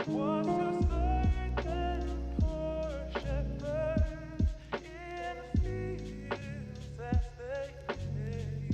Was a certain poor shepherd in the fields as they lay.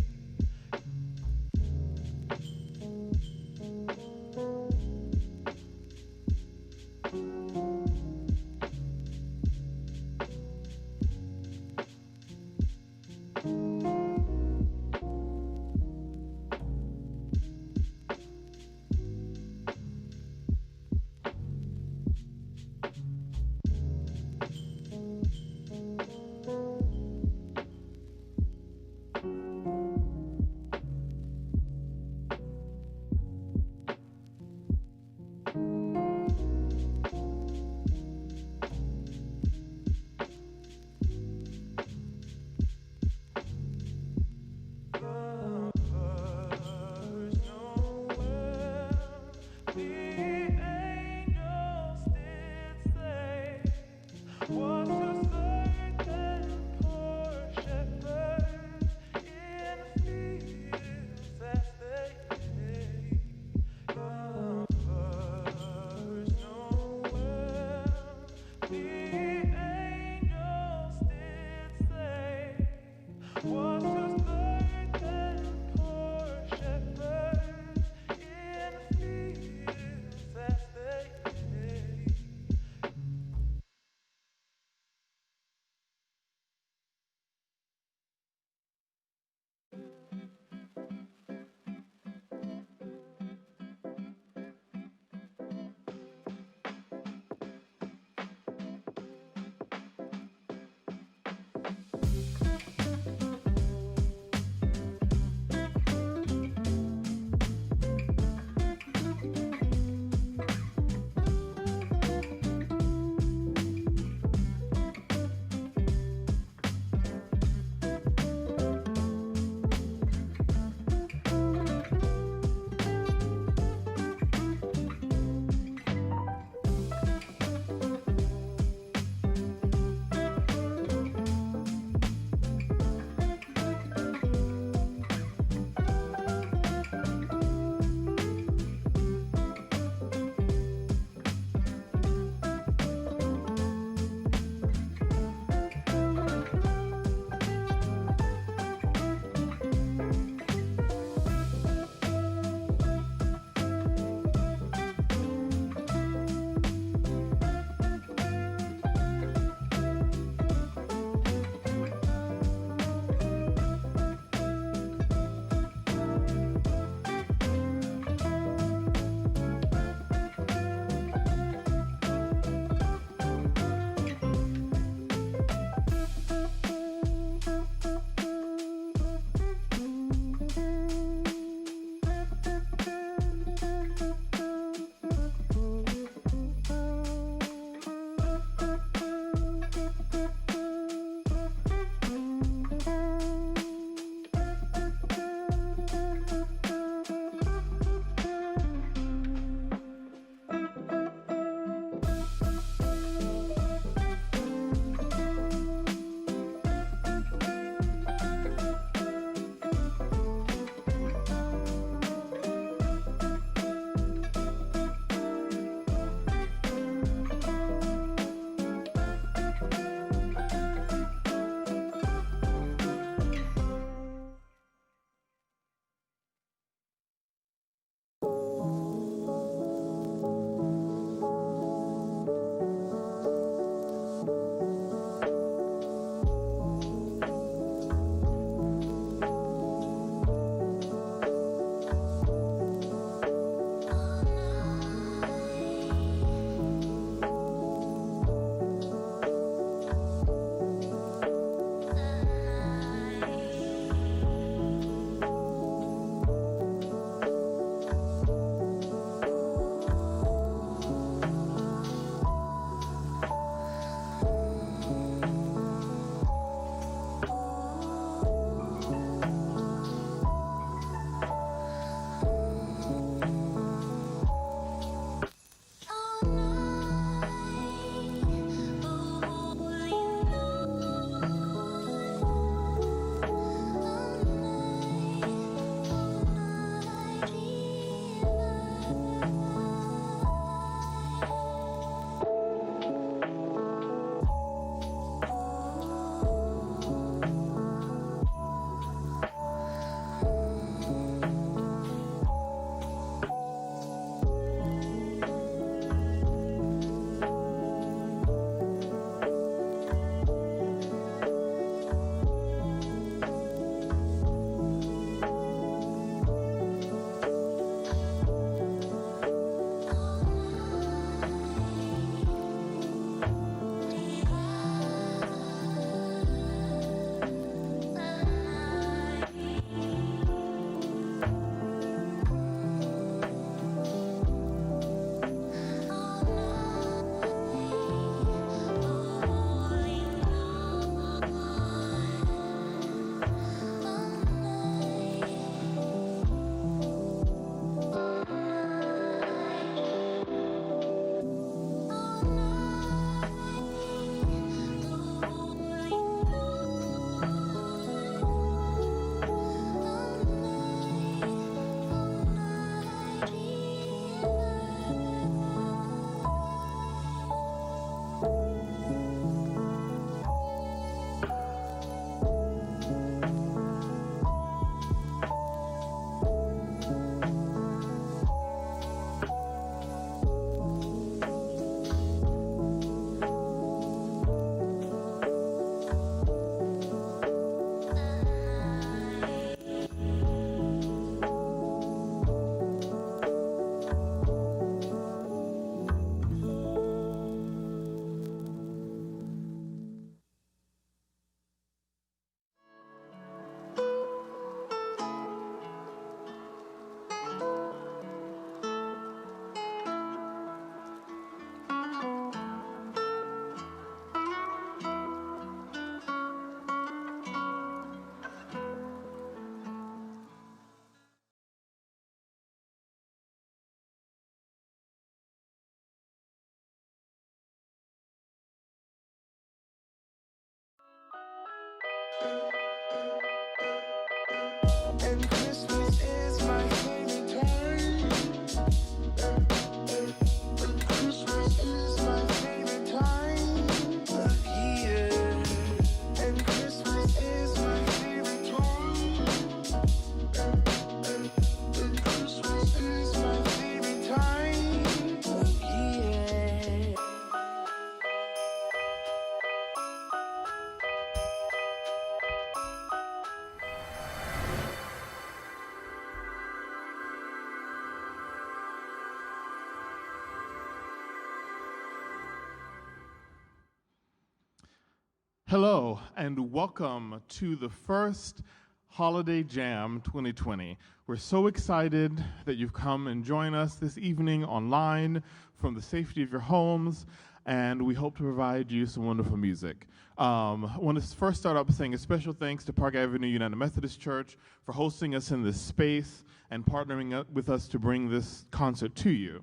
Hello, and welcome to the first Holiday Jam 2020. We're so excited that you've come and joined us this evening online from the safety of your homes, and we hope to provide you some wonderful music. I want to first start off saying a special thanks to Park Avenue United Methodist Church for hosting us in this space and partnering up with us to bring this concert to you.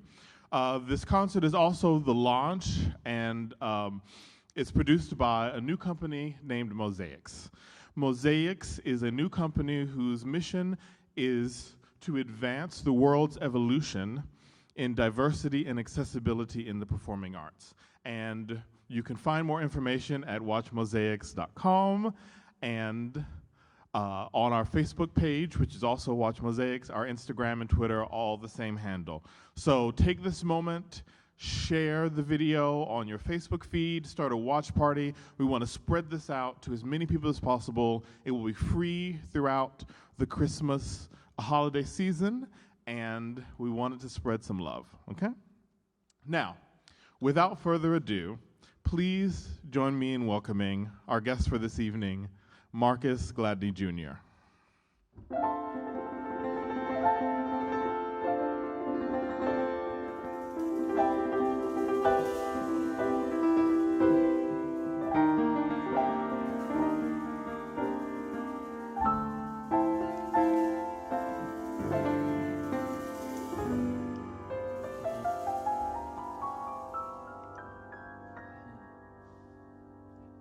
This concert is also the launch, and it's produced by a new company named Mosaics. Mosaics is a new company whose mission is to advance the world's evolution in diversity and accessibility in the performing arts. And you can find more information at watchmosaics.com and on our Facebook page, which is also Watch Mosaics. Our Instagram and Twitter are all the same handle. So take this moment, share the video on your Facebook feed, start a watch party. We want to spread this out to as many people as possible. It will be free throughout the Christmas holiday season, and we wanted to spread some love, okay? Now, without further ado, please join me in welcoming our guest for this evening, Marcus Gladney Jr.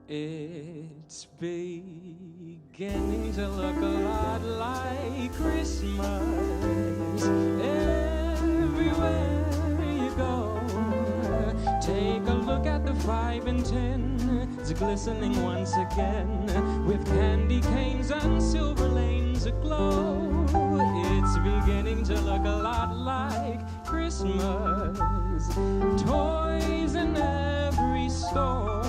It's beginning to look a lot like Christmas everywhere you go. Take a look at the 5 and 10, it's glistening once again with candy canes and silver lanes aglow. It's beginning to look a lot like Christmas, toys in every store.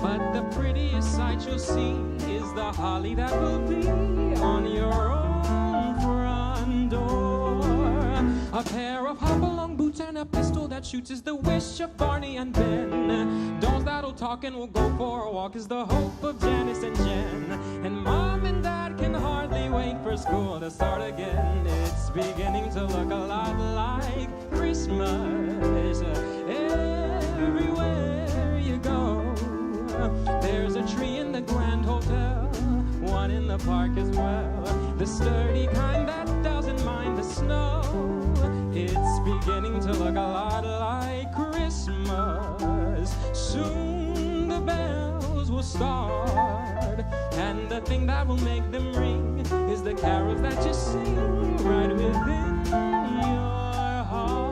But the prettiest sight you'll see is the holly that will be on your own front door. A pair of hop-along boots and a pistol that shoots is the wish of Barney and Ben. Dolls that'll talk and will go for a walk is the hope of Janice and Jen. And Mom and Dad can hardly wait for school to start again. It's beginning to look a lot like Christmas everywhere you go. There's a tree in the Grand Hotel, one in the park as well, the sturdy kind that doesn't mind the snow. It's beginning to look a lot like Christmas. Soon the bells will start, and the thing that will make them ring is the carols that you sing right within your heart.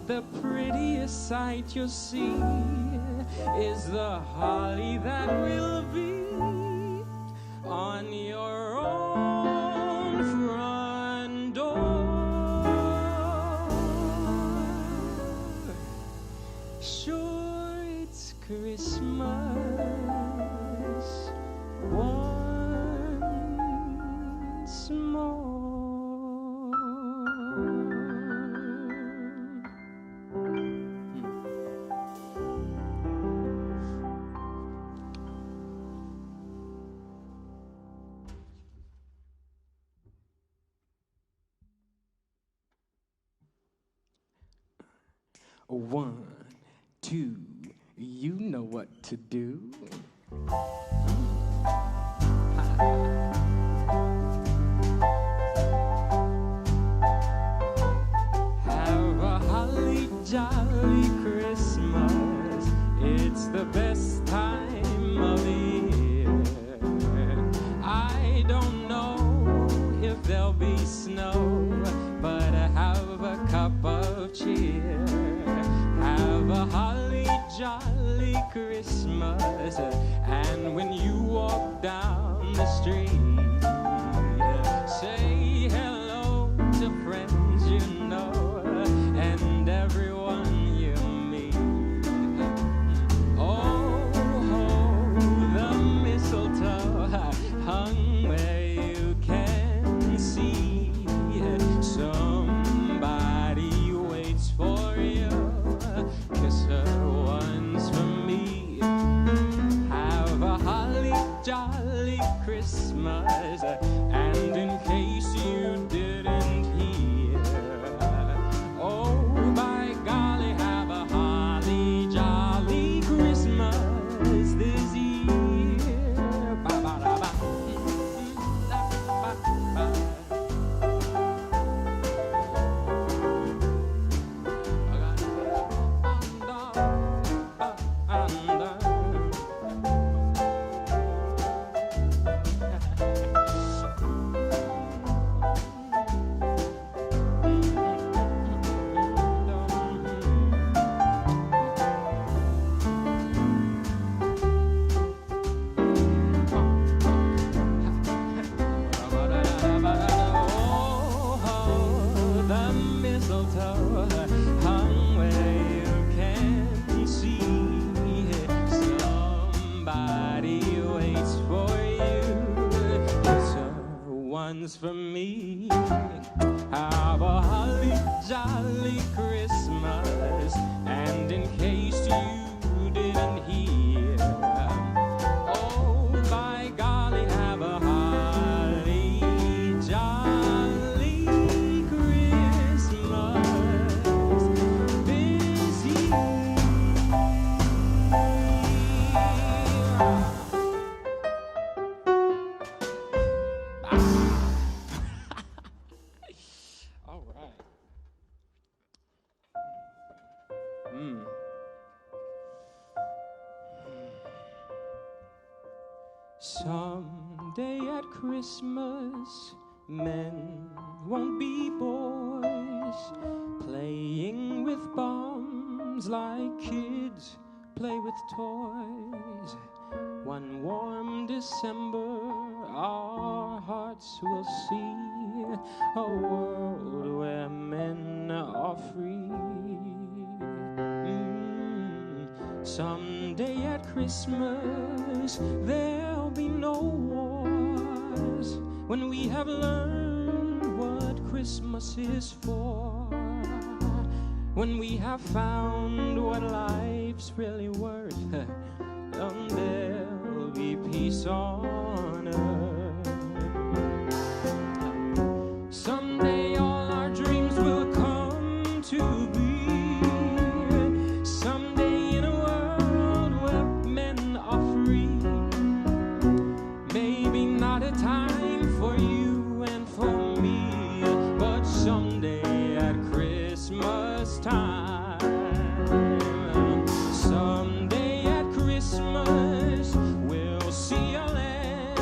The prettiest sight you'll see is the holly that will be on your own front door. Sure, it's Christmas once more. One, two, you know what to do. Have a holly jolly Christmas. It's the best time of the year. I don't know if there'll be snow, but have a cup of cheer. Have a holly jolly Christmas. And when you walk down the street, say hello to friends you know and everyone you meet. Oh, the mistletoe hung where you can see. Somebody waits for you, 'cause one's for me. Have a holly jolly Christmas, and in case you didn't hear, oh by golly, have a holly jolly Christmas this year. Ba-ba-da-ba. Ba-ba-ba. Oh, the mistletoe hung where you can see. Somebody waits for you, so one's for me. Have a holly jolly Christmas, and in case you didn't hear, oh by golly, have a holly jolly Christmas this year. All right. Someday at Christmas, men won't be boys, playing with bombs like kids play with toys. One warm December, our hearts will see a world where men are free. Someday at Christmas, there'll be no wars, when we have learned what Christmas is for, when we have found what life's really worth, then there'll be peace on earth. Someday all our dreams will come to be. Someday in a world where men are free. Maybe not a time for you and for me, but someday at Christmas time. Someday at Christmas we'll see a land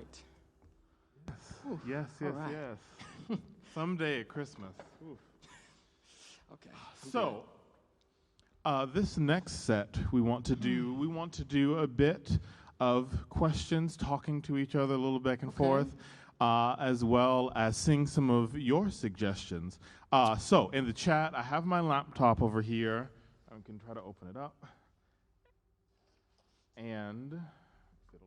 right. Yes, all yes, right. yes. Someday at Christmas. Oof. Okay. So, this next set we want to do a bit of questions, talking to each other a little back and forth, as well as seeing some of your suggestions. So, in the chat, I have my laptop over here. I can try to open it up. And there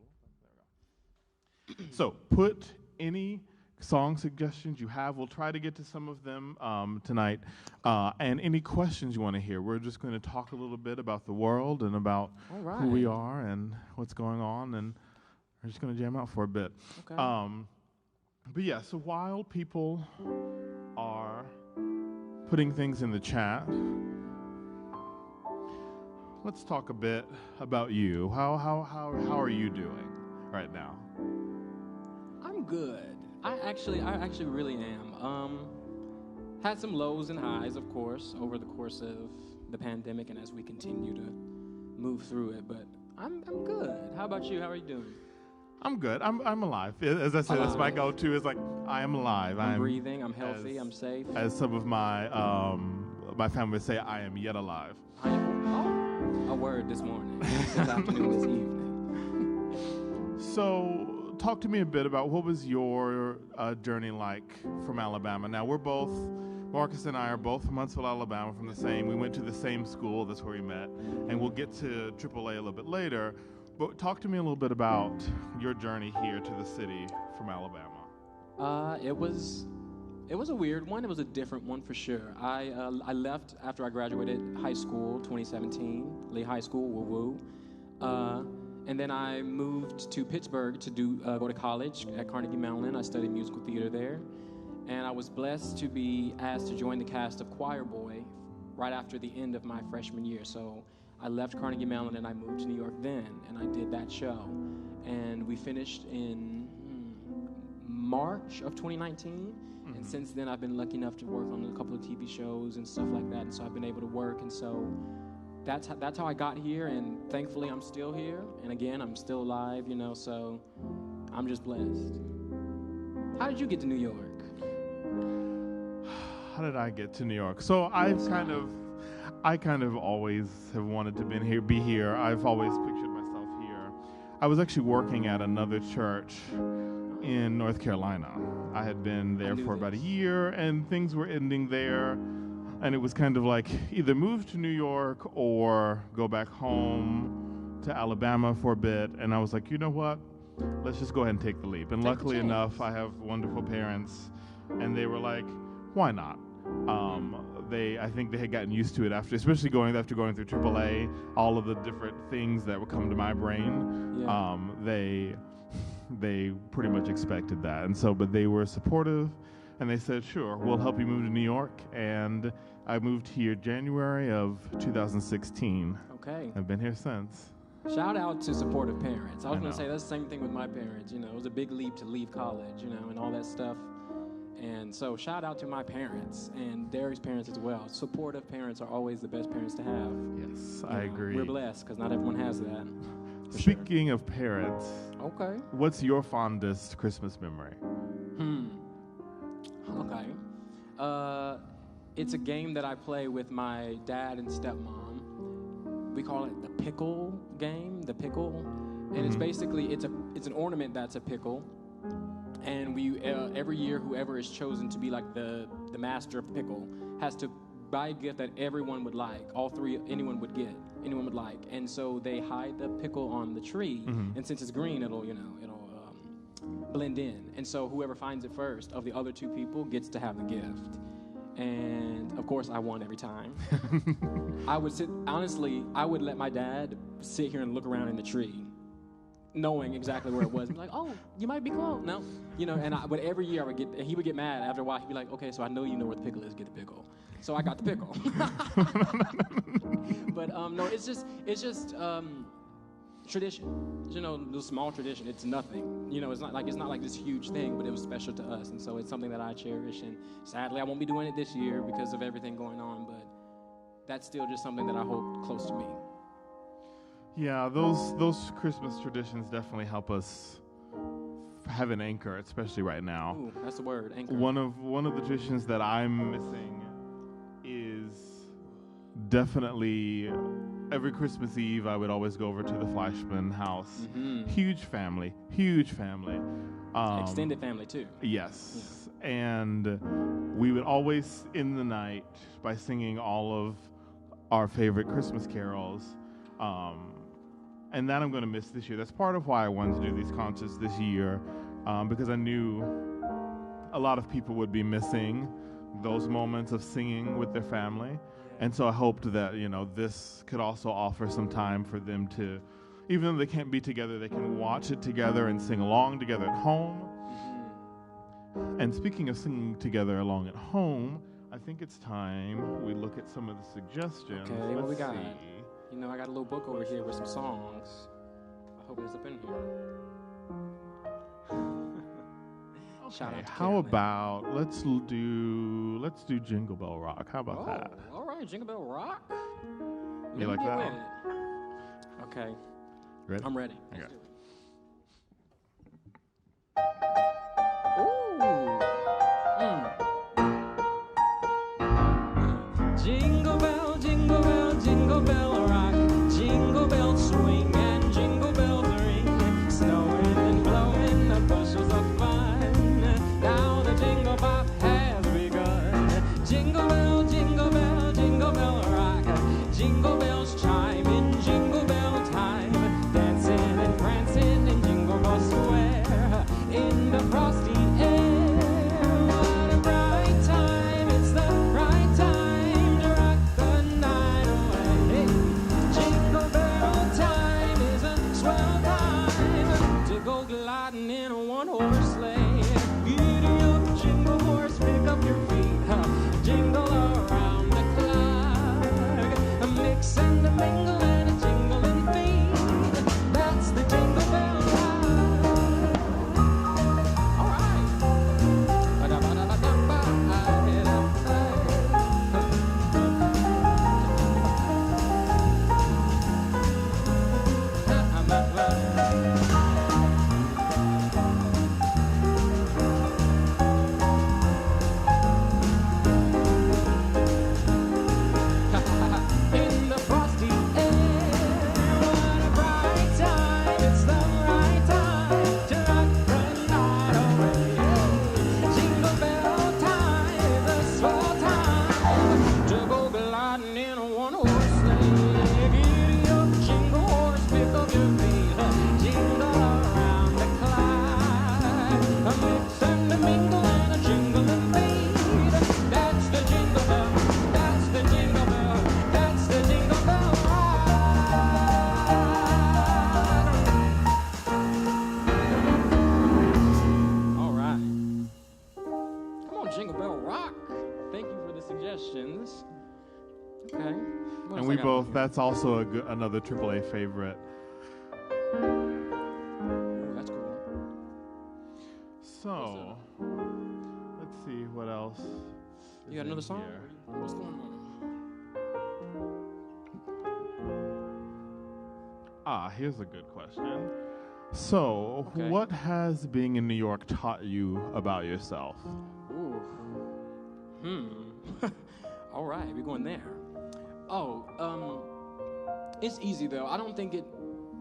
we go. So, put any song suggestions you have. We'll try to get to some of them tonight. And any questions you want to hear. We're just going to talk a little bit about the world and about who we are and what's going on. And we're just going to jam out for a bit. Okay. But yeah, so while people are putting things in the chat, let's talk a bit about you. How are you doing right now? I'm good. I actually really am. Had some lows and highs, of course, over the course of the pandemic and as we continue to move through it. But I'm good. How about you? How are you doing? I'm good. I'm alive. As I said, that's my go-to. Is like I am alive. I'm breathing. I'm healthy. I'm safe. As some of my my family would say, I am yet alive. A word this morning, this afternoon, this evening. So, talk to me a bit about what was your journey like from Alabama. Now, Marcus and I are both from Huntsville, Alabama, we went to the same school, that's where we met, and we'll get to AAA a little bit later, but talk to me a little bit about your journey here to the city from Alabama. It was a weird one. It was a different one for sure. I left after I graduated high school, 2017, Lee High School, woo-woo. And then I moved to Pittsburgh to go to college at Carnegie Mellon. I studied musical theater there. And I was blessed to be asked to join the cast of Choir Boy right after the end of my freshman year. So I left Carnegie Mellon and I moved to New York then, and I did that show. And we finished in March of 2019. And since then, I've been lucky enough to work on a couple of TV shows and stuff like that. And so I've been able to work. And so that's how I got here. And thankfully, I'm still here. And again, I'm still alive, so I'm just blessed. How did you get to New York? How did I get to New York? So I kind of always have wanted to be here. I've always pictured myself here. I was actually working at another church in North Carolina. I had been there for about a year, and things were ending there, and it was kind of like either move to New York or go back home to Alabama for a bit, and I was like, you know what? Let's just go ahead and take the leap. And luckily enough, I have wonderful parents, and they were like, why not? I think they had gotten used to it especially going through AAA, all of the different things that would come to my brain. Yeah. They pretty much expected that, and so, but they were supportive, and they said, sure, we'll help you move to New York, and I moved here January of 2016. Okay. I've been here since. Shout out to supportive parents. I was going to say that's the same thing with my parents. It was a big leap to leave college, and all that stuff. And so shout out to my parents and Derek's parents as well. Supportive parents are always the best parents to have. Yes, I agree. We're blessed because not everyone has that. Speaking of parents, okay, what's your fondest Christmas memory? Okay. It's a game that I play with my dad and stepmom. We call it the pickle game, the pickle. And it's basically, it's an ornament that's a pickle. And we every year, whoever is chosen to be like the master of the pickle has to buy a gift that everyone would like. Anyone would like. And so they hide the pickle on the tree, and since it's green, it'll blend in. And so whoever finds it first of the other two people gets to have the gift. And of course, I won every time. I would let my dad sit here and look around in the tree, knowing exactly where it was. Be like, oh, you might be close. No, but every year he would get mad after a while. He'd be like, okay, so I know you know where the pickle is. Get the pickle. So I got the pickle. But no, it's just tradition. The small tradition. It's nothing. It's not like this huge thing, but it was special to us, and so it's something that I cherish. And sadly, I won't be doing it this year because of everything going on. But that's still just something that I hold close to me. Yeah, those Christmas traditions definitely help us have an anchor, especially right now. Ooh, that's the word, anchor. One of the traditions that I'm missing is definitely every Christmas Eve I would always go over to the Fleischman house. Huge family. Extended family too. Yes. And we would always end the night by singing all of our favorite Christmas carols. And that I'm going to miss this year. That's part of why I wanted to do these concerts this year, because I knew a lot of people would be missing those moments of singing with their family. And so I hoped that, this could also offer some time for them to, even though they can't be together, they can watch it together and sing along together at home. And speaking of singing together along at home, I think it's time we look at some of the suggestions. Okay, what we got? See. I got a little book over here with some songs. I hope it's up in here. Shout out to How Carolyn. about let's do Jingle Bell Rock. How about that? All right, Jingle Bell Rock. You like Let me that get with it. Okay, Ready? I'm ready. Okay. Let's do it. Ooh. Jingle bell, jingle bell, jingle bell rock. Jingle bell swing and jingle bell ring. Snowing and blowing the bushels of fun. Now the jingle bop has begun. Jingle bell, jingle bell, jingle bell rock. Jingle bells chime in jingle bell time. Dancing and prancing in Jingle Bell Square. In the frosty air. What a bright time. It's the right time to rock the night away. Jingle bell time is a swell time to go gliding in a one-horse sleigh. Giddy up, jingle horse, pick up your feet. Jingle around the clock. A mix and a mingle and a jingling beat. That's the Jingle Bell ride. All right. In the frosty air, what a bright time. It's the right time to rock the night away. Jingle bell time is a swell time to go gliding in a one-horse sleigh. Giddy up, jingle horse, pick up your feet. Jingle around the clock. A mix and a mingle and a jingling beat. That's the jingle bell. That's the jingle bell. That's the Jingle Bell ride. All right. Come on, Jingle Bell Rock. Thank you for the suggestions. Okay. What else And I we got both, here? that's also another AAA favorite. Ooh, that's cool. So, let's see what else. You got is another in song? here. What's going on? Here's a good question. So, Okay. what has being in New York taught you about yourself? Ooh. All right, we're going there. It's easy though. I don't think it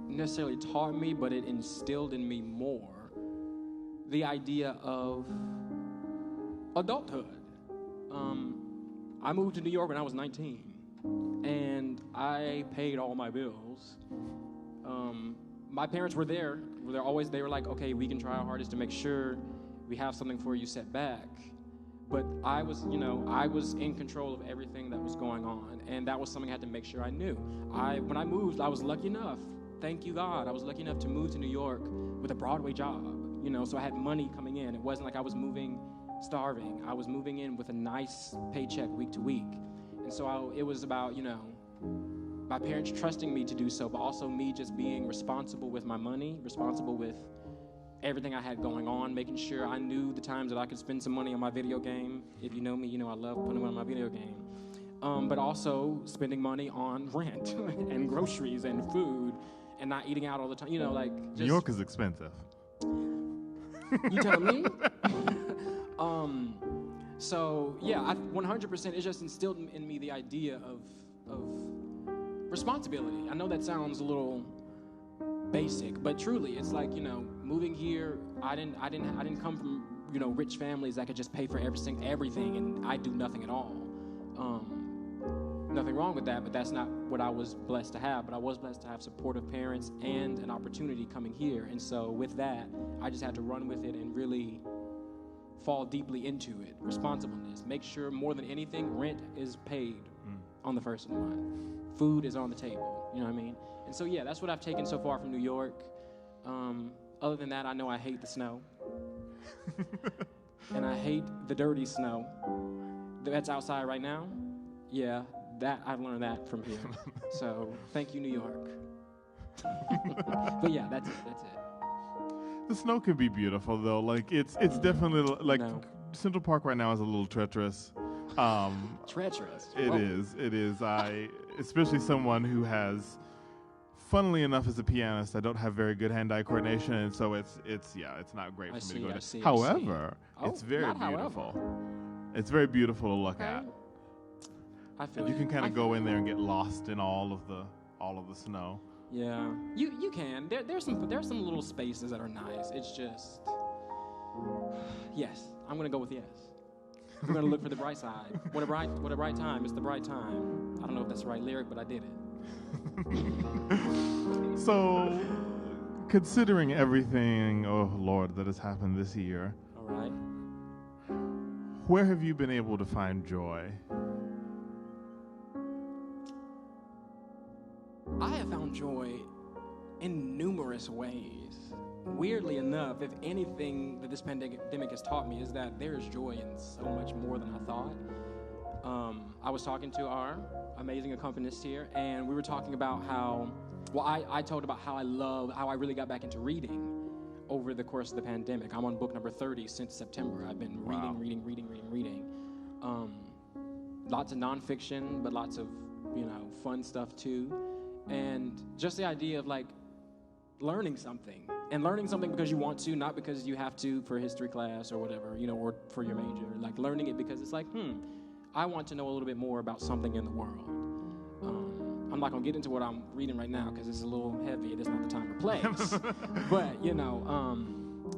necessarily taught me, but it instilled in me more the idea of adulthood. I moved to New York when I was 19, and I paid all my bills. My parents were there. They were like, okay, we can try our hardest to make sure we have something for you set back. But I was in control of everything that was going on, and that was something I had to make sure I knew. When I moved, I was lucky enough, thank you God, I was lucky enough to move to New York with a Broadway job, so I had money coming in. It wasn't like I was moving starving. I was moving in with a nice paycheck week to week. And so it was about, my parents trusting me to do so, but also me just being responsible with my money, responsible with everything I had going on, making sure I knew the times that I could spend some money on my video game. If you know me, I love putting money on my video game. But also spending money on rent and groceries and food and not eating out all the time. New York is expensive. You tell me. So yeah, 100%. It's just instilled in me the idea of responsibility. I know that sounds a little basic, but truly, it's like, you know, moving here. I didn't come from, you know, rich families that could just pay for everything, and I do nothing at all. Nothing wrong with that, but that's not what I was blessed to have. But I was blessed to have supportive parents and an opportunity coming here. And so with that, I just had to run with it and really fall deeply into it. Responsibleness. Make sure more than anything, rent is paid on the first of the month. Food is on the table. You know what I mean? And so yeah, that's what I've taken so far from New York. Other than that, I know I hate the snow. And I hate the dirty snow that's outside right now. Yeah, that I've learned that from here. So thank you, New York. But yeah, that's it. The snow can be beautiful though. Like it's definitely like No. Central Park right now is a little treacherous. Treacherous. It Whoa. is. Especially someone who has, funnily enough, as a pianist, I don't have very good hand-eye coordination, and so it's not great I for me see, to go I to. see, I However, see. it's Oh, very not however. beautiful. It's very beautiful to look Okay. at. I feel You can kind I of go in there and get lost in all of the snow. Yeah, you can. There's some little spaces that are nice. It's just yes. I'm gonna go with yes. I'm gonna look for the bright side. What a bright time. It's the bright time. I don't know if that's the right lyric, but I did it. So, considering everything, oh Lord, that has happened this year, All right. where have you been able to find joy? I have found joy in numerous ways. Weirdly enough, if anything that this pandemic has taught me is that there is joy in so much more than I thought. I was talking to our amazing accompanist here, and we were talking about how, I told about how I really got back into reading over the course of the pandemic. I'm on book number 30 since September. I've been Wow. reading. Lots of nonfiction, but lots of, you know, fun stuff too. And just the idea of like learning something because you want to, not because you have to for history class or whatever, you know, or for your major. Like learning it because it's like, I want to know a little bit more about something in the world. I'm not gonna get into what I'm reading right now because it's a little heavy. It is not the time or place. But you know,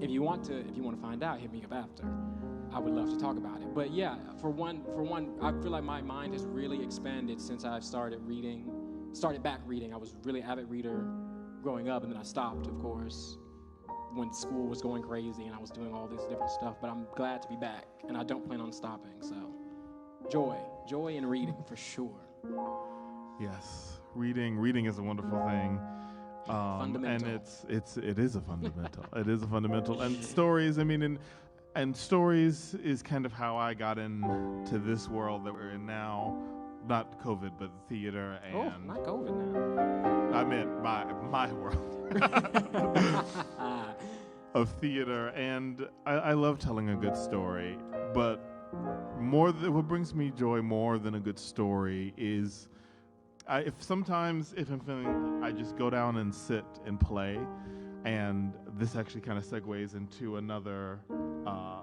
if you want to find out, hit me up after. I would love to talk about it. But yeah, for one, I feel like my mind has really expanded since I've started back reading. I was a really avid reader growing up, and then I stopped, of course, when school was going crazy and I was doing all this different stuff. But I'm glad to be back, and I don't plan on stopping. So, joy in reading for sure. Yes, reading is a wonderful thing. Fundamental. And it is a fundamental. It is a fundamental. And stories, I mean, and stories is kind of how I got into this world that we're in now. Not COVID, but theater and. Oh, not COVID now. I meant my world of theater, and I love telling a good story. But what brings me joy more than a good story is. If I'm feeling, I just go down and sit and play, and this actually kind of segues into another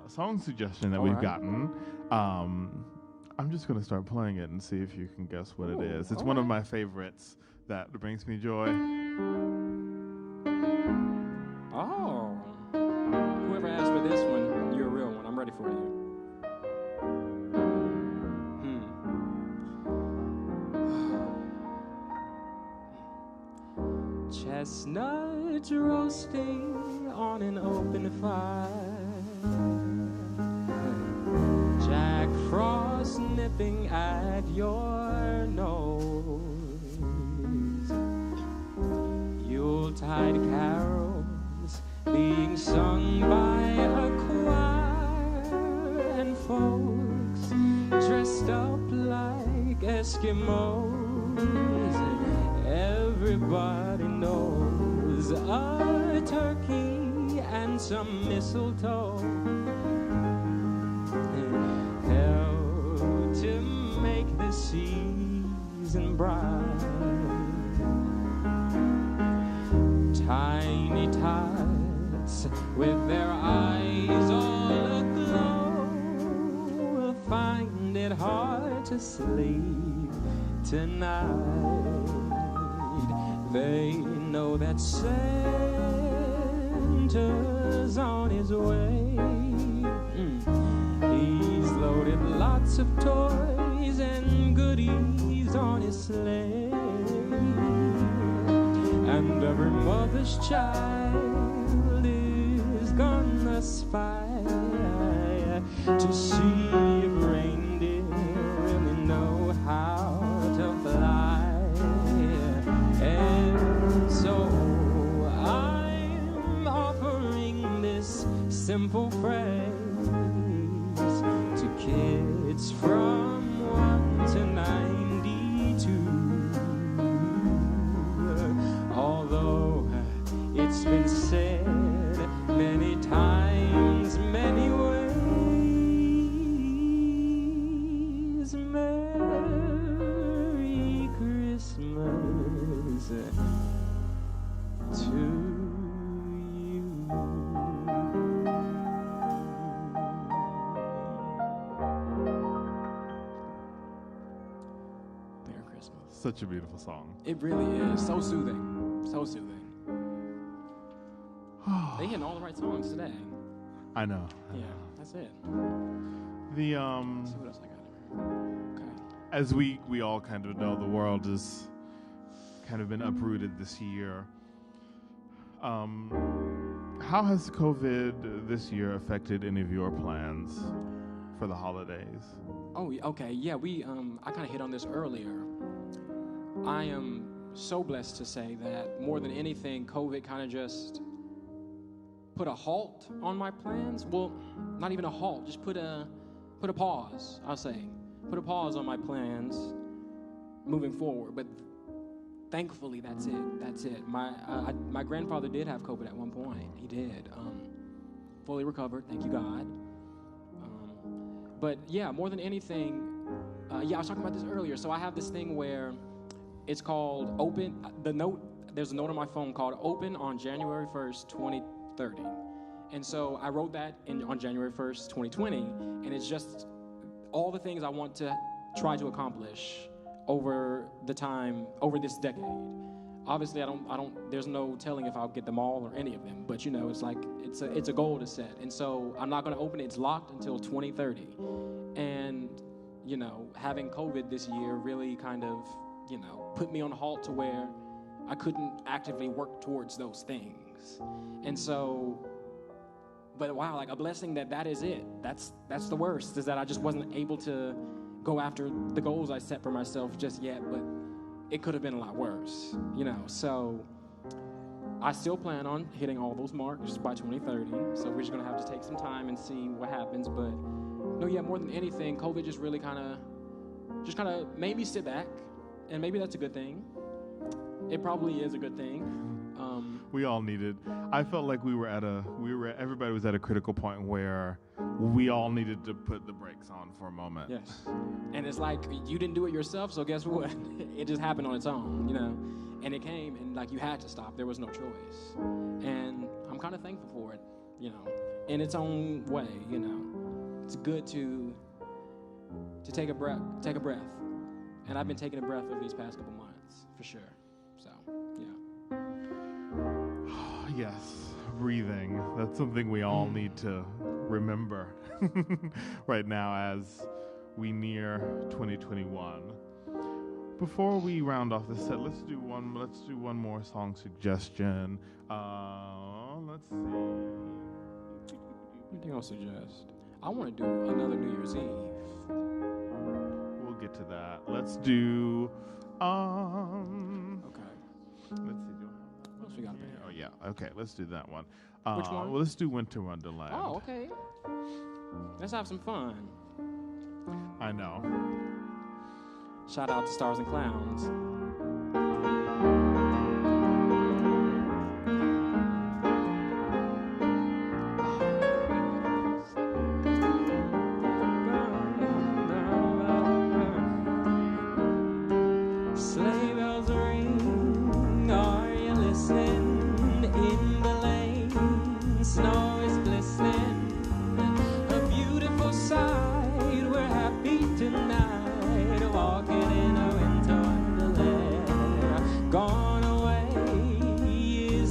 song suggestion that All we've right. gotten. I'm just going to start playing it and see if you can guess what it is. It's all one of right. my favorites that brings me joy. Oh, whoever asked for this one, you're a real one. I'm ready for you. Chestnuts roasting on an open fire, Jack Frost nipping at your nose, Yuletide carols being sung by a choir, and folks dressed up like Eskimos. Everybody knows a turkey and some mistletoe help to make the season bright. Tiny tots with their eyes asleep tonight. They know that Santa's on his way. He's loaded lots of toys and goodies on his sleigh. And every mother's child is gonna spy to see if reindeer really know how to fly. And so I'm offering this simple phrase to kids from 1 to 92. Although it's been said many times, many ways, Merry Christmas to you. Merry Christmas. Such a beautiful song. It really is. So soothing. So soothing. They hitting all the right songs today. I know. Yeah, that's it. The Let's see what else I got here. Okay. as we all kind of know, the world has kind of been uprooted this year. How has COVID this year affected any of your plans for the holidays? Oh, okay. Yeah, I kind of hit on this earlier. I am so blessed to say that more than anything, COVID kind of just put a halt on my plans. Well, not even a halt, just put a pause, I'll say. Put a pause on my plans moving forward. But thankfully, that's it. My grandfather did have COVID at one point. He did. Fully recovered, thank you, God. But yeah, more than anything, I was talking about this earlier. So I have this thing where it's called open. There's a note on my phone called open on January 1st, 2030. And so I wrote that on January 1st, 2020. And it's just all the things I want to try to accomplish over this decade. Obviously, there's no telling if I'll get them all or any of them, but it's like, it's a goal to set. And so I'm not gonna open it, it's locked until 2030. And, having COVID this year really kind of, put me on a halt to where I couldn't actively work towards those things. And so, but wow, like a blessing that is it. That's the worst, is that I just wasn't able to go after the goals I set for myself just yet, but it could have been a lot worse, So I still plan on hitting all those marks by 2030. So we're just gonna have to take some time and see what happens. But more than anything, COVID just really kind of made me sit back, and maybe that's a good thing. It probably is a good thing. We all needed. I felt like everybody was at a critical point where we all needed to put the brakes on for a moment. Yes. And it's like, you didn't do it yourself, so guess what? It just happened on its own, And it came, and like you had to stop. There was no choice. And I'm kind of thankful for it, in its own way, It's good to take a breath. And I've been taking a breath over these past couple months, for sure. So, yeah. Yes, breathing. That's something we all need to remember right now as we near 2021. Before we round off the set, let's do one more song suggestion. Let's see. What do you suggest? I want to do another New Year's Eve. We'll get to that. Let's do Okay. let's see. What else we got up here? Oh yeah. Okay, let's do that one. Which one? Well, let's do Winter Wonderland. Oh, okay. Let's have some fun. I know. Shout out to Stars and Clowns. Sleigh bells ring, are you listening? In the lane, snow is glistening. A beautiful sight, we're happy tonight.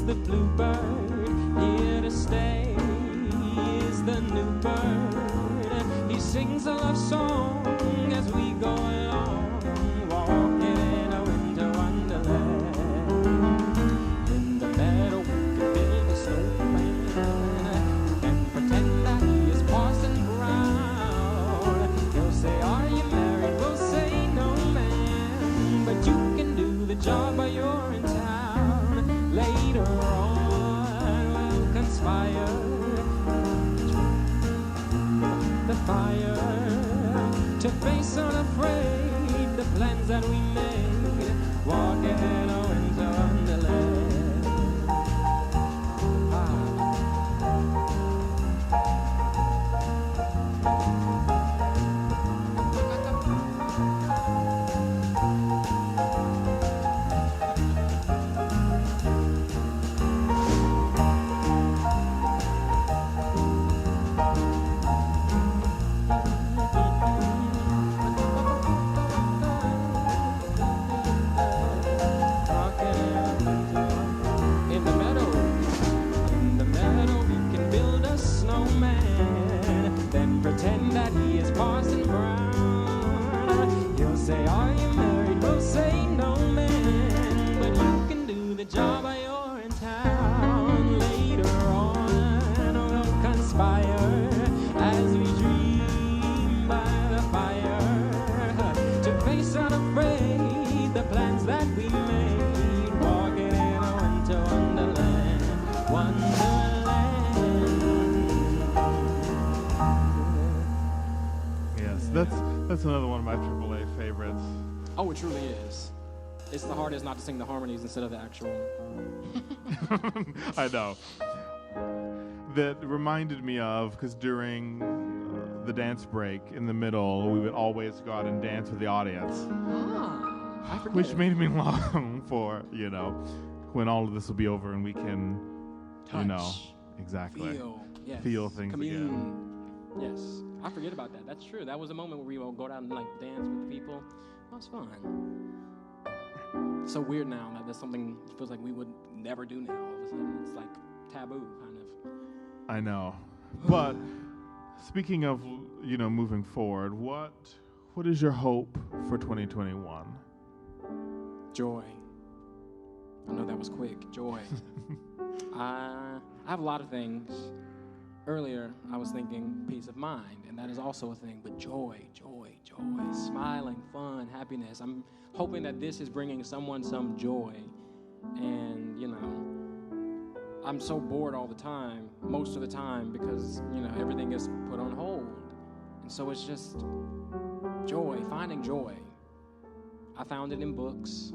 the bluebird, here to stay is the new bird. He sings a love song as we go along, walking in a winter wonderland. In the meadow we can build a snowman and pretend that he is Parson Brown. He'll say, are you married? We'll say, no man, but you can do the job while you're in town. Later on we'll conspire the fire to face unafraid the plans that we made, walking in a winter wonderland. Pretend that he is Parson Brown. He'll say, are you married? We'll say, no man, but you can do the job while you're in town. Later on we'll conspire as we dream by the fire to face unafraid the plans that we made, walking in a winter wonderland, wonderland. That's another one of my AAA favorites. Oh, it truly is. It's the hardest not to sing the harmonies instead of the actual. I know. That reminded me of, because during the dance break in the middle, we would always go out and dance with the audience, I forget which it. made me long for, when all of this will be over and we can, Touch. exactly. Feel. Yes. Feel things Commune. again. Yes. I forget about that. That's true. That was a moment where we would go down and like dance with people. That was fun. It's so weird now that there's something it feels like we would never do now. All of a sudden, it's like taboo, kind of. I know. But speaking of, moving forward, what is your hope for 2021? Joy. I know that was quick. Joy. I have a lot of things. Earlier, I was thinking peace of mind, and that is also a thing, but joy, smiling, fun, happiness. I'm hoping that this is bringing someone some joy. And, I'm so bored all the time, most of the time, because, everything is put on hold. And so it's just joy, finding joy. I found it in books.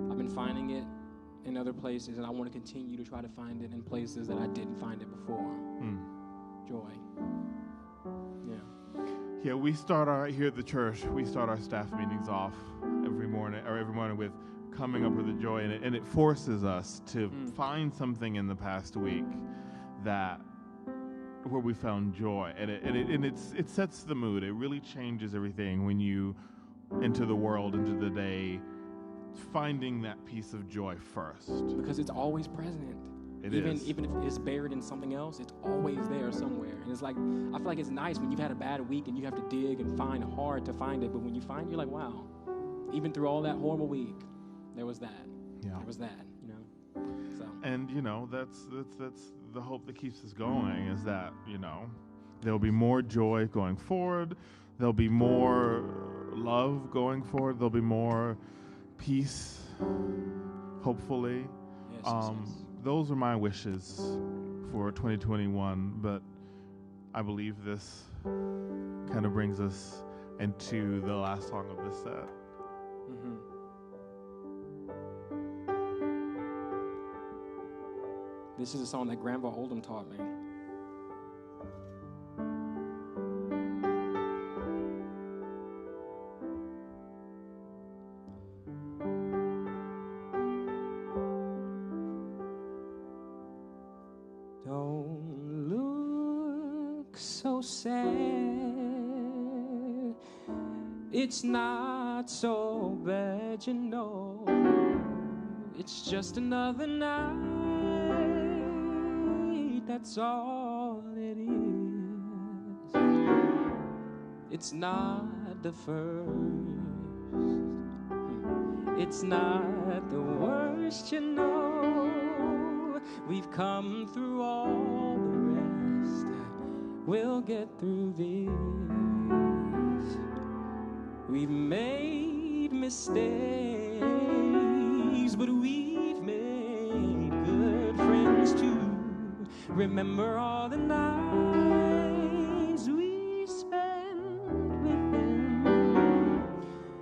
I've been finding it in other places, and I want to continue to try to find it in places that I didn't find it before. Joy. Yeah, we start here at the church, we start our staff meetings off every morning with coming up with a joy, and it forces us to find something in the past week where we found joy, and it sets the mood. It really changes everything when you enter the world, into the day, finding that piece of joy first. Because it's always present. Even if it's buried in something else, it's always there somewhere. And it's like, I feel like it's nice when you've had a bad week and you have to dig and find hard to find it. But when you find it, you're like, wow, even through all that horrible week, there was that. Yeah. There was that, So. And, that's the hope that keeps us going, is that, there'll be more joy going forward. There'll be more love going forward. There'll be more peace, hopefully. Yes. Those are my wishes for 2021, but I believe this kind of brings us into the last song of this set. This is a song that Grandpa Oldham taught me. Don't look so sad. It's not so bad, It's just another night that's all it is. It's not the first, it's not the worst, you know. We've come through all the rest, we'll get through this. We've made mistakes, but we've made good friends too. Remember all the nights we spent with them,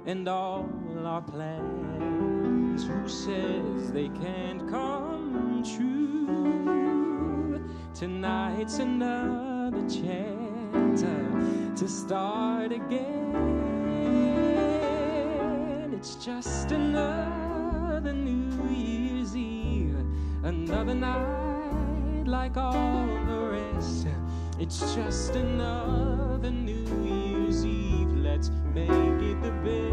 and all our plans. Who says they can't come true? Tonight's another chance to start again. It's just another New Year's Eve, another night like all the rest. It's just another New Year's Eve, let's make it the best.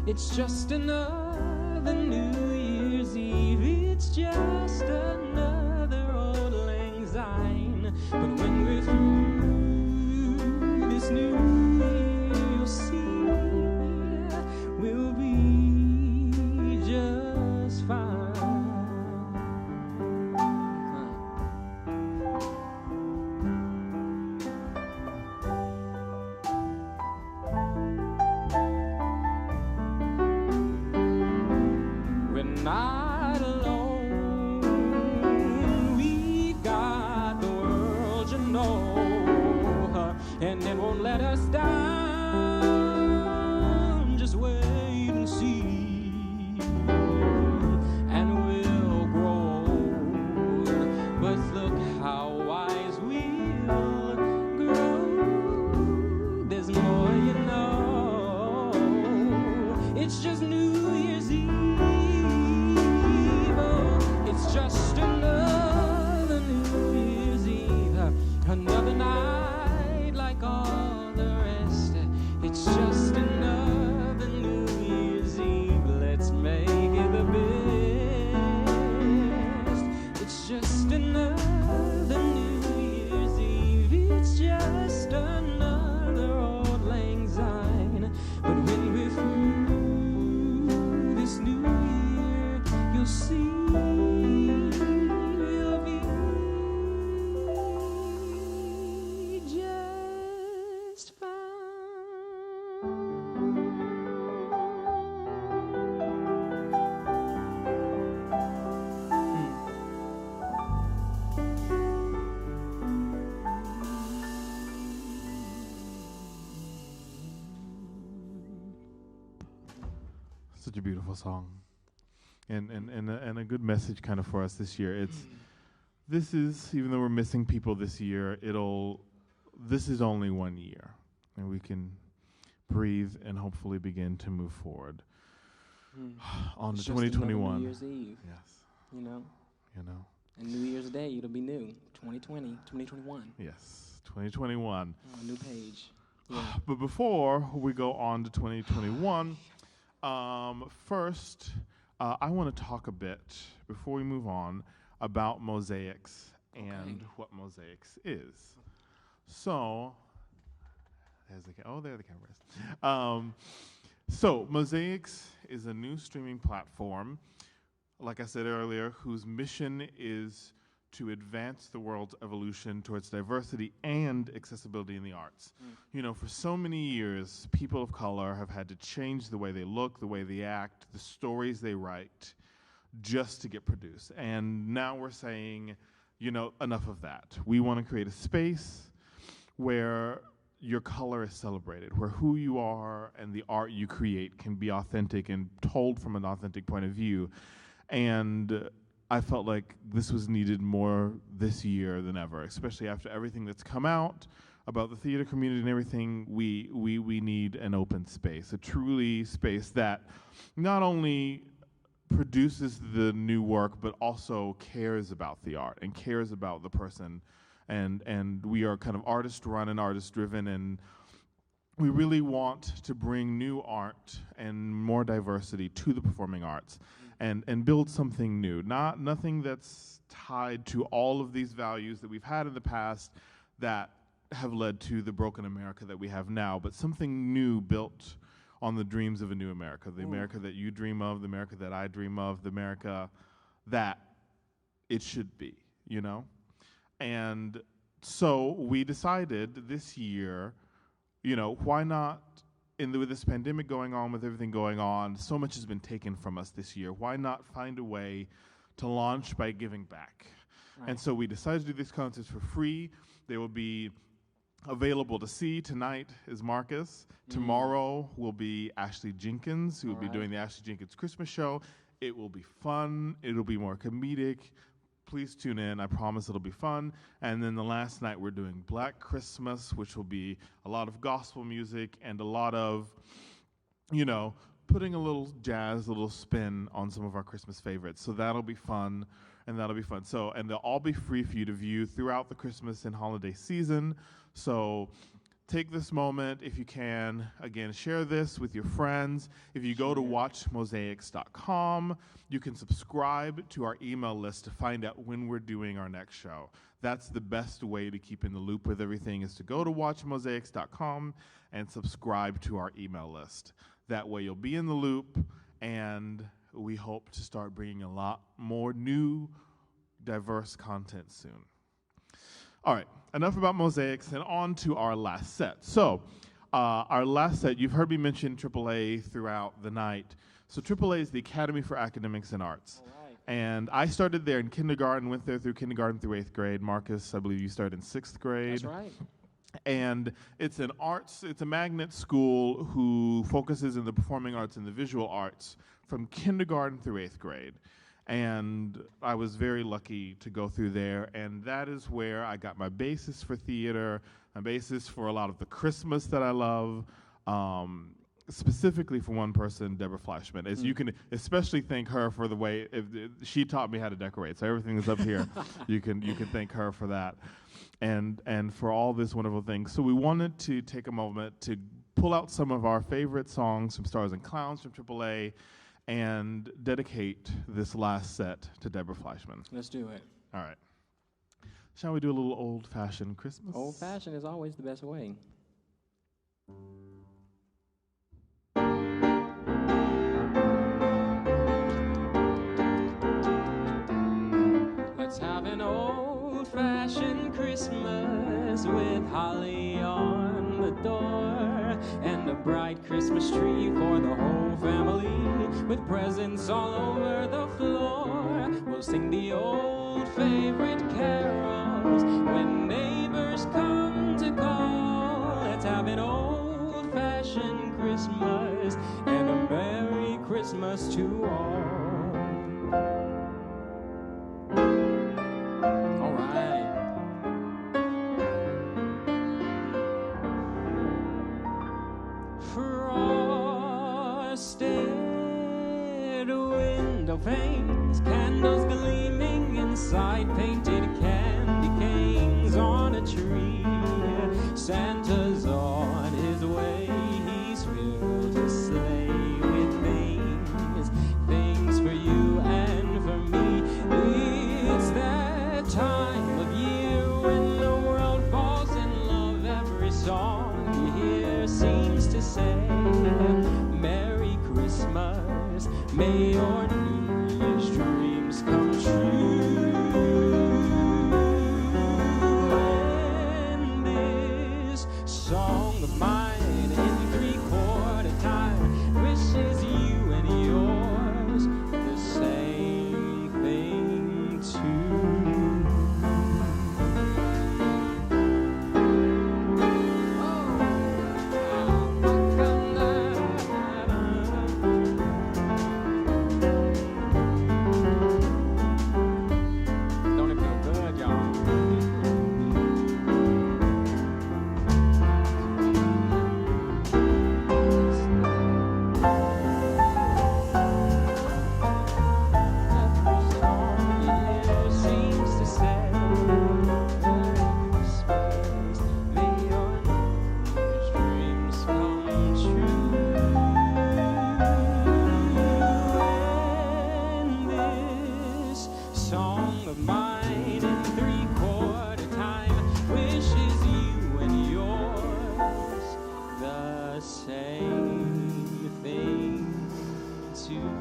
It's just another New Year's Eve, it's just another old lang syne. But when we're through this new year, you'll see we'll be just fine. We're not alone. We've got the world, you know, and it won't let us down. Just wait and see, and we'll grow. But look how wise we'll grow. There's more, you know. It's just New Year's Eve. It's just another New Year's Eve, another night like all the rest. It's just another New Year's Eve, let's make it the best. It's just another New Year's Eve, it's just another old lang syne. But when we're through this new year, you'll see we'll be just Such a beautiful song, and a good message kind of for us this year. This is, even though we're missing people this year, this is only 1 year, and we can breathe and hopefully begin to move forward on to It's just another 2021. New Year's Eve, Yes, you know, you know, and New Year's Day, it'll be new. 2020, 2021. yes, 2021. A new page. Yeah. But before we go on to 2021, first, I want to talk a bit, before we move on, about Mosaics and what Mosaics is. So, there the cameras. So, Mosaics is a new streaming platform, like I said earlier, whose mission is to advance the world's evolution towards diversity and accessibility in the arts. You know, for so many years, people of color have had to change the way they look, the way they act, the stories they write, just to get produced. And now we're saying, you know, enough of that. We want to create a space where your color is celebrated, where who you are and the art you create can be authentic and told from an authentic point of view. And I felt like this was needed more this year than ever, especially after everything that's come out about the theater community and everything. We need an open space, a truly space that not only produces the new work, but also cares about the art and cares about the person. And we are kind of artist-run and artist-driven, and we really want to bring new art and more diversity to the performing arts. and build something new. Nothing that's tied to all of these values that we've had in the past that have led to the broken America that we have now, but something new built on the dreams of a new America, the America that you dream of, the America that I dream of, the America that it should be, you know? And so we decided this year, you know, why not, with this pandemic going on, with everything going on, so much has been taken from us this year. Why not find a way to launch by giving back? Right. And so we decided to do these concerts for free. They will be available to see. Tonight is Marcus. Tomorrow will be Ashley Jenkins, who will be doing the Ashley Jenkins Christmas show. It will be fun. It'll be more comedic. Please tune in. I promise it'll be fun. And then the last night we're doing Black Christmas, which will be a lot of gospel music and a lot of, you know, putting a little jazz, a little spin on some of our Christmas favorites. So that'll be fun, and that'll be fun. So, and they'll all be free for you to view throughout the Christmas and holiday season. So take this moment, if you can, again, share this with your friends. If you go to watchmosaics.com, you can subscribe to our email list to find out when we're doing our next show. That's the best way to keep in the loop with everything, is to go to watchmosaics.com and subscribe to our email list. That way you'll be in the loop, and we hope to start bringing a lot more new, diverse content soon. All right, enough about Mosaics, and on to our last set. So, our last set, you've heard me mention AAA throughout the night. So AAA is the Academy for Academics and Arts. All right. And I started there in kindergarten, went there through kindergarten through 8th grade. Marcus, I believe you started in 6th grade. That's right. And it's a magnet school who focuses in the performing arts and the visual arts from kindergarten through 8th grade. And I was very lucky to go through there, and that is where I got my basis for theater, my basis for a lot of the Christmas that I love, specifically for one person, Deborah Fleischman. As you can especially thank her for the way she taught me how to decorate. So everything is up here. You can thank her for that, and for all this wonderful things. So we wanted to take a moment to pull out some of our favorite songs from Stars and Clowns from AAA, and dedicate this last set to Deborah Fleischman. Let's do it. All right. Shall we do a little old-fashioned Christmas? Old-fashioned is always the best way. Let's have an old-fashioned Christmas with holly on the door and a bright Christmas tree for the whole family, with presents all over the floor. We'll sing the old favorite carols when neighbors come to call. Let's have an old-fashioned Christmas and a Merry Christmas to all. All right. Frosted window panes, candles gleaming inside, painted candy canes on a tree. Santa's on his way, he's filled his sleigh with things for you and for me. It's that time of year when the world falls in love. Every song you hear seems to say, Merry Christmas, may your New Year's dreams come true. And this song of mine in 3/4 time wishes you and yours the same thing too.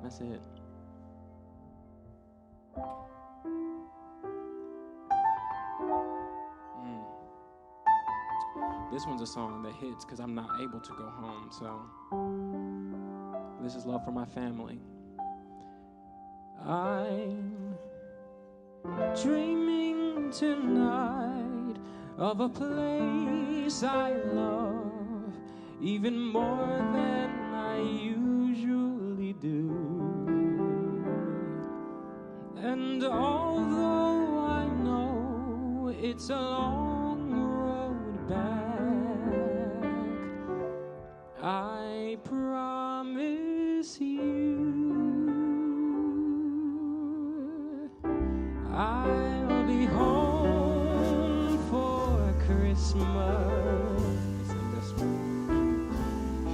That's it. This one's a song that hits because I'm not able to go home, so this is love for my family. I'm dreaming tonight of a place I love even more than I usually do. And although I know it's a long road back, I promise you I'll be home for Christmas.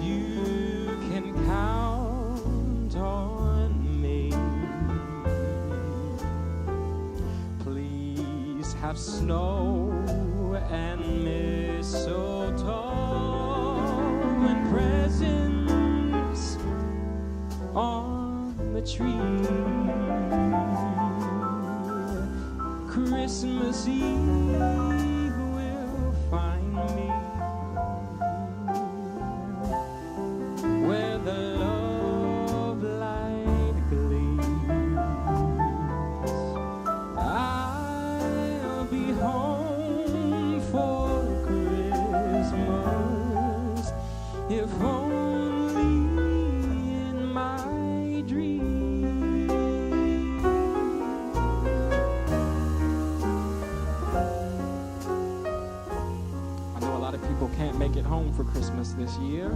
You can count on me. Please have snow and mistletoe and presents on the tree. Christmas Eve will find me where the love light gleams. I'll be home for Christmas, if only in my dreams. I know a lot of people can't make it home for Christmas this year.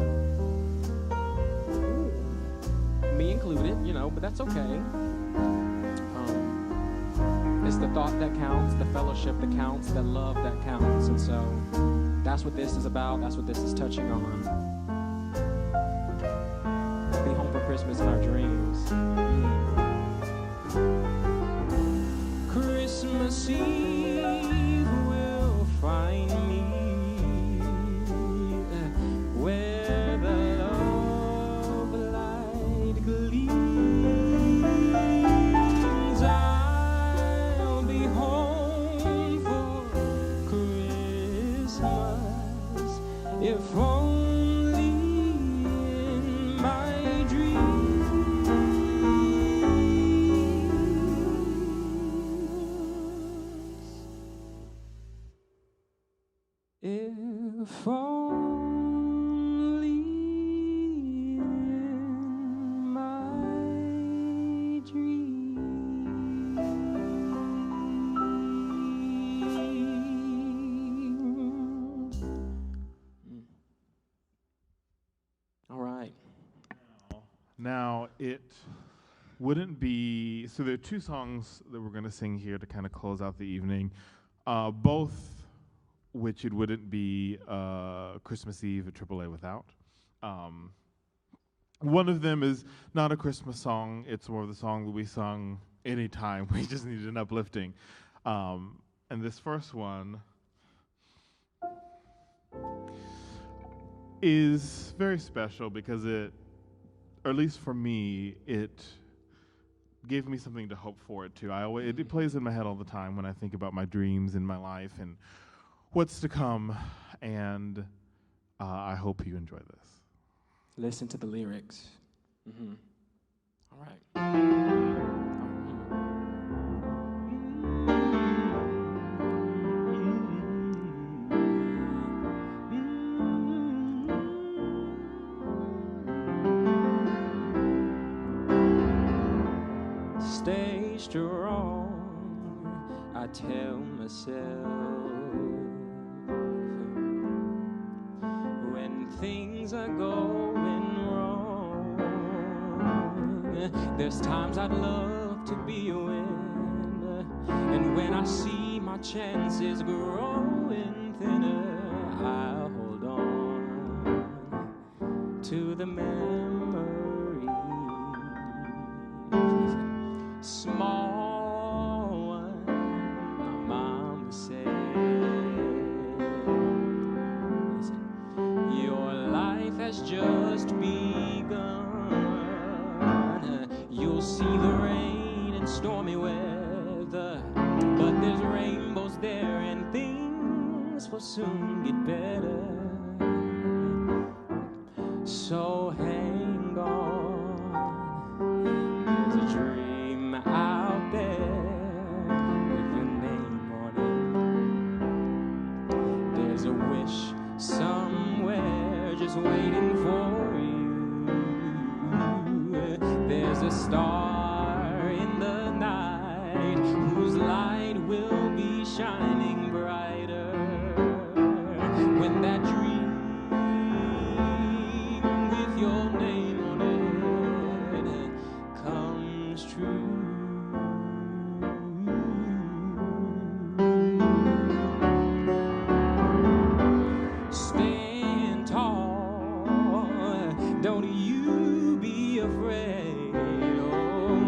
Me included, but that's okay. It's the thought that counts, the fellowship that counts, the love that counts. And so that's what this is about. That's what this is touching on. Be home for Christmas in our dreams. Christmas Eve will find me where the love light gleams. I'll be home for Christmas, if only in my dreams. If only in my dreams. All right. Now, it wouldn't be, so there are two songs that we're going to sing here to kind of close out the evening, both which it wouldn't be Christmas Eve at AAA without. One of them is not a Christmas song. It's more of the song that we sung anytime we just needed an uplifting. And this first one is very special because it, or at least for me, it gave me something to hope forward to. It plays in my head all the time when I think about my dreams in my life and what's to come, and I hope you enjoy this. Listen to the lyrics. All right. Stay strong, I tell myself, when things are going wrong. There's times I'd love to be a win, and when I see my chances growing thinner, to the memories. Small one, my mom would say. Listen, your life has just begun. You'll see the rain and stormy weather, but there's rainbows there and things will soon get better. So hang on, there's a dream out there with your name on it. There's a wish somewhere just waiting for you. There's a star in the night whose light will be shining brighter when that dream with your name on it comes true. Stand tall, don't you be afraid. Oh,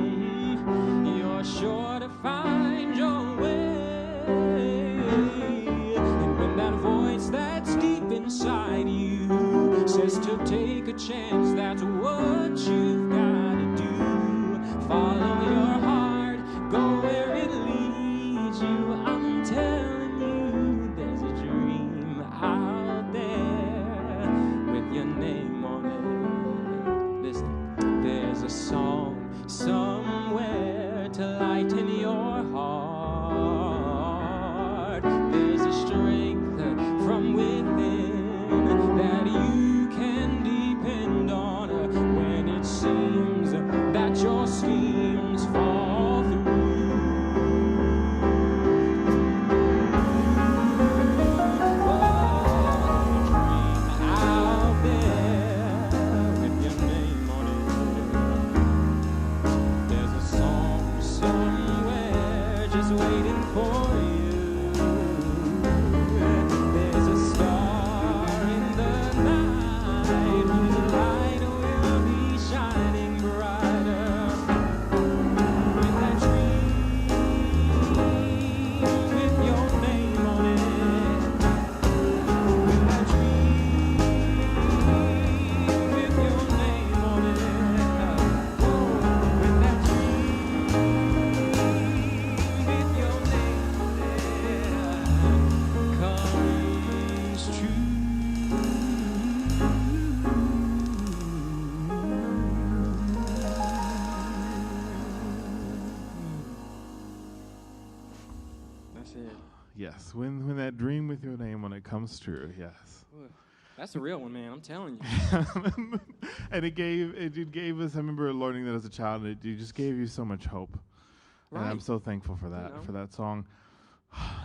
you're sure to find your way. And when that voice that's deep inside you says to take a chance, that's what you've got to do. Follow your heart, go where it leads you. I'm telling you, there's a dream out there with your name on it. Listen, there's a song somewhere to lighten your heart. There's a strength from within that you can depend on when it seems that your schemes fall through. Out there with your name on it. There's a song somewhere just waiting for you. There's a star in the night whose light will be shining brighter when that dream with your name on it. When that dream with your name on it. Oh, when that dream with your name on it comes true. That's it. Yes, when that dream with your name on it comes true, yes. That's a real one, man. I'm telling you. And it gave us, I remember learning that as a child, it just gave you so much hope. And I'm Right. so thankful for that, know. for that song.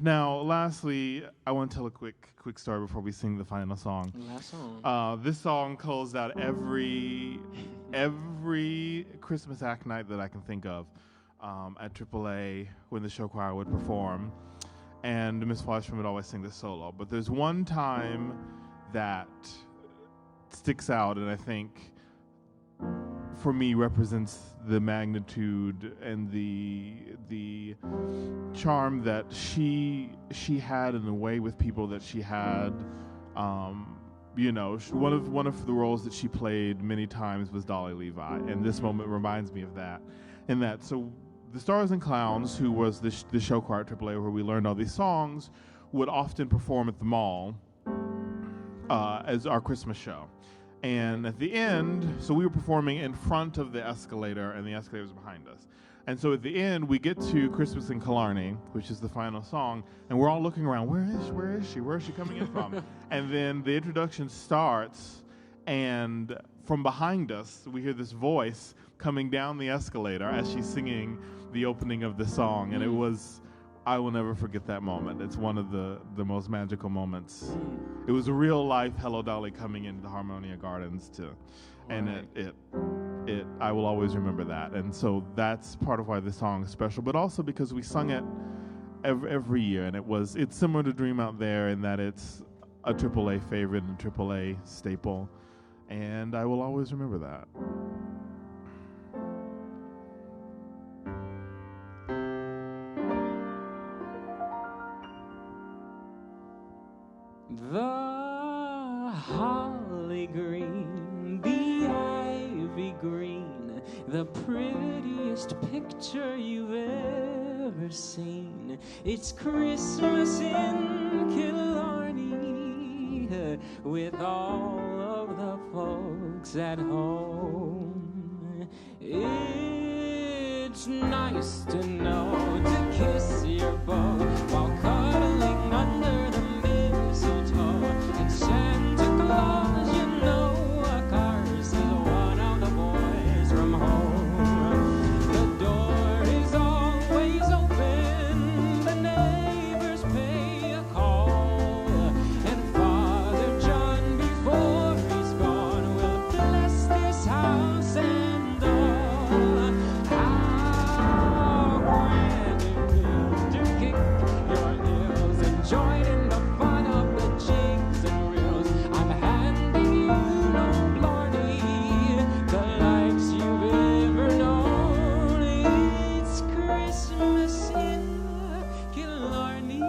Now, lastly, I want to tell a quick story before we sing the final song. Last song. This song closed out every Christmas act night that I can think of at AAA when the show choir would perform, and Miss Fleischman would always sing this solo. But there's one time that sticks out, and I think for me represents the magnitude and the charm that she had in the way with people that she had. One of the roles that she played many times was Dolly Levi, and this moment reminds me of that. So the Stars and Clowns, who was the show choir at AAA where we learned all these songs, would often perform at the mall as our Christmas show. And at the end, so we were performing in front of the escalator, and the escalator was behind us. And so at the end, we get to Christmas in Killarney, which is the final song, and we're all looking around, where is she coming in from? And then the introduction starts, and from behind us, we hear this voice coming down the escalator as she's singing the opening of the song, and I will never forget that moment. It's one of the most magical moments. It was a real life Hello Dolly coming into the Harmonia Gardens and I will always remember that. And so that's part of why this song is special, but also because we sung it every year, and it's similar to Dream Out There in that it's a AAA favorite and AAA staple. And I will always remember that. The holly green, the ivy green, the prettiest picture you've ever seen. It's Christmas in Killarney with all of the folks at home. It's nice to know to kiss your beau while cuddling under the mistletoe. And Santa Claus, you know, cars is one of the boys from home. The door is always open, the neighbors pay a call, and Father John, before he's gone, will bless this house and all. How grand it is to kick your heels and join in the fun of the jigs and reels. I'm handing you no blarney, the likes you've ever known. It's Christmas in Killarney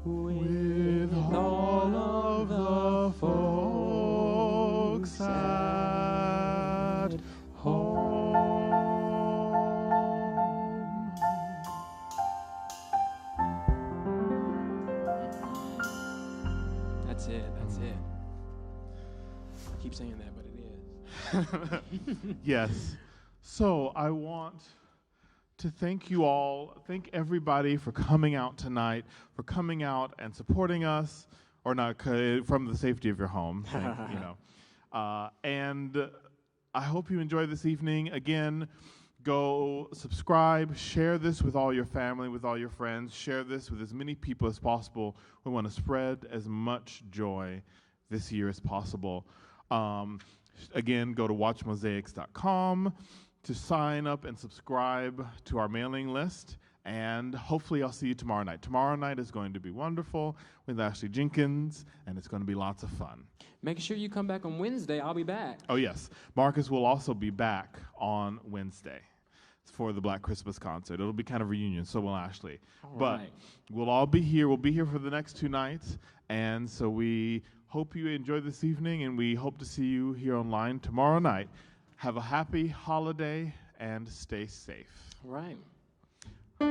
with all of the folks at home. That's it. That's it. I keep saying that, but it is. Yes. So I want to thank you all, thank everybody for coming out tonight, for coming out and supporting us, or not, from the safety of your home, you know. And I hope you enjoy this evening. Again, go subscribe, share this with all your family, with all your friends, share this with as many people as possible. We want to spread as much joy this year as possible. Again, go to watchmosaics.com to sign up and subscribe to our mailing list. And hopefully I'll see you tomorrow night. Tomorrow night is going to be wonderful with Ashley Jenkins, and it's going to be lots of fun. Make sure you come back on Wednesday. I'll be back. Oh, yes. Marcus will also be back on Wednesday for the Black Christmas concert. It'll be kind of a reunion, so will Ashley. But right. we'll all be here. We'll be here for the next 2 nights. And so we hope you enjoy this evening, and we hope to see you here online tomorrow night. Have a happy holiday and stay safe. All right. We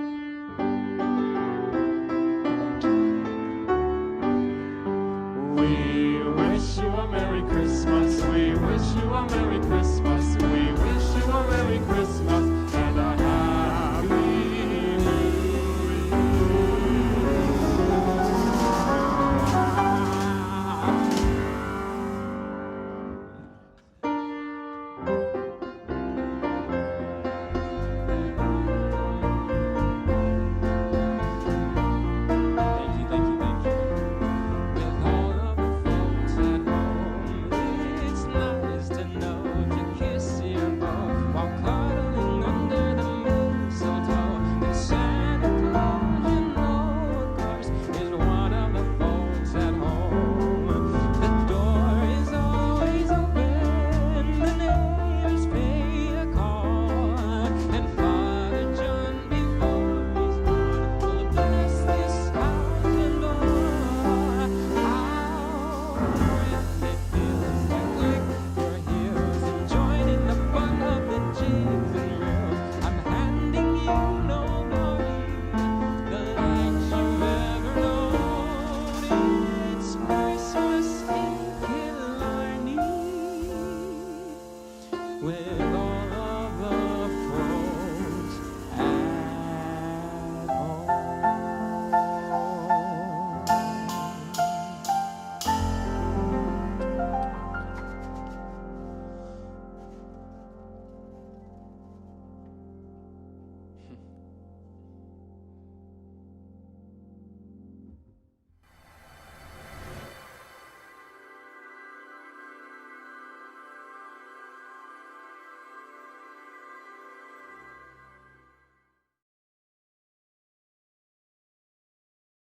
wish you a Merry Christmas. We wish you a Merry Christmas.